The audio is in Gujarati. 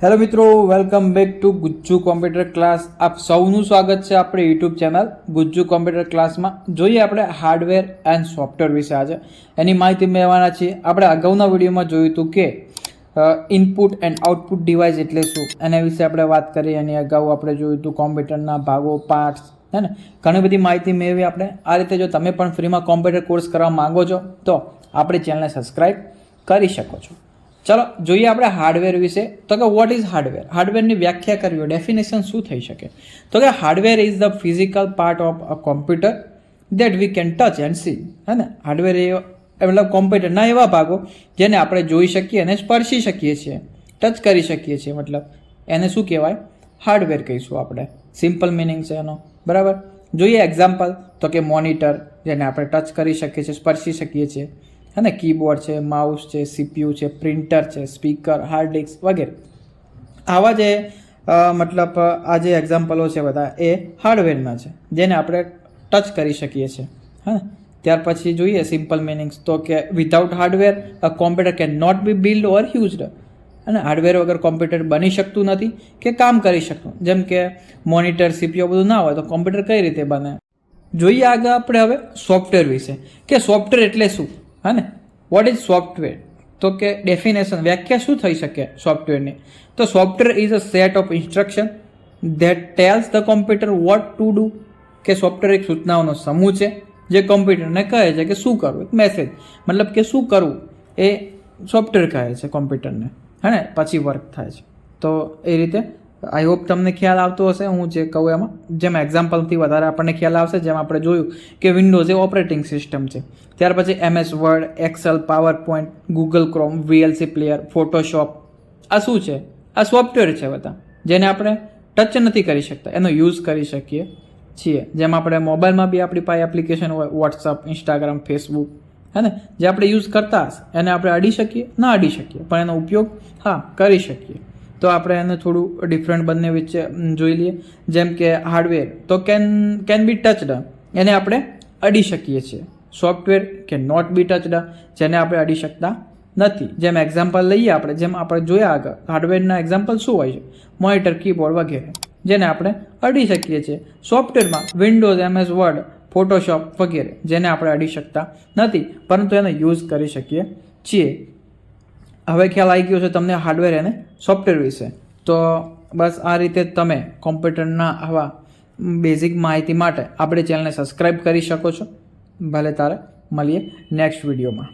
હેલો મિત્રો, welcome back to Gujju computer class. આપ સૌનું સ્વાગત છે આપણે યુટ્યુબ ચેનલ ગુજ્જુ કોમ્પ્યુટર ક્લાસમાં. જોઈએ આપણે હાર્ડવેર એન્ડ સોફ્ટવેર વિશે આજે એની માહિતી મેળવવાના છીએ. આપણે અગાઉના વિડીયોમાં જોયું હતું કે ઇનપુટ એન્ડ આઉટપુટ ડિવાઇસ એટલે શું, એના વિશે આપણે વાત કરી. એની અગાઉ આપણે જોયું હતું કોમ્પ્યુટરના ભાગો, પાર્ટ્સ, હે ને, ઘણી બધી માહિતી મેળવી આપણે. આ રીતે જો તમે પણ ફ્રીમાં કોમ્પ્યુટર કોર્સ કરવા માંગો છો તો આપણી ચેનલને સબસ્ક્રાઈબ કરી શકો છો. ચલો જોઈએ આપણે હાર્ડવેર વિશે. તો કે વોટ ઇઝ હાર્ડવેર? હાર્ડવેરની વ્યાખ્યા કરવી હોય, ડેફિનેશન શું થઈ શકે? તો કે hardware is the physical part of a computer that we can touch and C. હે ને, હાર્ડવેર એ મતલબ કોમ્પ્યુટરના એવા ભાગો જેને આપણે જોઈ શકીએ અને સ્પર્શી શકીએ છીએ, ટચ કરી શકીએ છીએ. મતલબ એને શું કહેવાય? હાર્ડવેર કહીશું આપણે. સિમ્પલ મિનિંગ છે એનો, બરાબર. જોઈએ એક્ઝામ્પલ. તો કે મોનિટર, જેને આપણે ટચ કરી શકીએ છીએ, સ્પર્શી શકીએ છીએ. હે ને, કીબોર્ડ છે, માઉસ છે, સીપીયુ છે, પ્રિન્ટર છે, સ્પીકર, હાર્ડ ડિસ્ક વગેરે. આવા જે મતલબ આ જે એક્ઝામ્પલો છે બધા એ હાર્ડવેરના છે જેને આપણે ટચ કરી શકીએ છીએ. હા, ત્યાર પછી જોઈએ સિમ્પલ મિનિંગ્સ. તો કે without hardware a computer can not be build or used. અને હાર્ડવેર વગર કોમ્પ્યુટર બની શકતું નથી કે કામ કરી શકતું. જેમ કે મોનિટર, સીપીયુ બધું ના હોય તો કોમ્પ્યુટર કઈ રીતે બને. જોઈએ આગળ આપણે હવે સોફ્ટવેર વિશે, કે સોફ્ટવેર એટલે શું. હા ને, વોટ ઇઝ સોફ્ટવેર? તો કે ડેફિનેશન, વ્યાખ્યા શું થઈ શકે સોફ્ટવેરની? તો software is a set of instruction that tells the computer what to do. કે સોફ્ટવેર એક સૂચનાઓનો સમૂહ છે જે કોમ્પ્યુટરને કહે છે કે શું કરવું. એક મેસેજ, મતલબ કે શું કરવું એ સોફ્ટવેર કહે છે કોમ્પ્યુટરને. હે ને, પછી વર્ક થાય છે. તો એ રીતે આઈ હોપ તમને ખ્યાલ આવતો હશે હું જે કહું એમાં. જેમ એક્ઝામ્પલથી વધારે આપણને ખ્યાલ આવશે. જેમ આપણે જોયું કે વિન્ડોઝ એ ઓપરેટિંગ સિસ્ટમ છે. ત્યાર પછી MS Word, Excel, PowerPoint, Google Chrome, VLC player, Photoshop. આ શું છે? આ સોફ્ટવેર છે બધા જેને આપણે ટચ નથી કરી શકતા, એનો યુઝ કરી શકીએ છીએ. જેમ આપણે મોબાઈલમાં બી આપણી પાસે એપ્લિકેશન હોય, વોટ્સઅપ, ઇન્સ્ટાગ્રામ, ફેસબુક, હે ને, જે આપણે યુઝ કરતા હશે એને આપણે અડી શકીએ, ના અડી શકીએ, પણ એનો ઉપયોગ હા કરી શકીએ. તો આપણે એને થોડું ડિફરન્ટ બંને વચ્ચે જોઈ લઈએ. જેમ કે હાર્ડવેર તો કેન બી ટચડ, એને આપણે અડી શકીએ છીએ. Software can not be touched, જેને આપણે અડી શકતા નથી. જેમ એક્ઝામ્પલ લઈએ આપણે, જેમ આપણે જોયા આગળ, હાર્ડવેરના એક્ઝામ્પલ શું હોય છે? મોનિટર, કીબોર્ડ વગેરે, જેને આપણે અડી શકીએ છીએ. સોફ્ટવેરમાં વિન્ડોઝ, MS વર્ડ, ફોટોશોપ વગેરે, જેને આપણે અડી શકતા નથી પરંતુ એને યુઝ કરી શકીએ છીએ. હવે ખ્યાલ આવી ગયો છે તમને હાર્ડવેર અને સોફ્ટવેર વિશે. તો બસ આ રીતે તમે કોમ્પ્યુટરના આવા બેઝિક માહિતી માટે આપણી ચેનલને સબસ્ક્રાઈબ કરી શકો છો. ભલે તારે મળીએ નેક્સ્ટ વિડીયોમાં.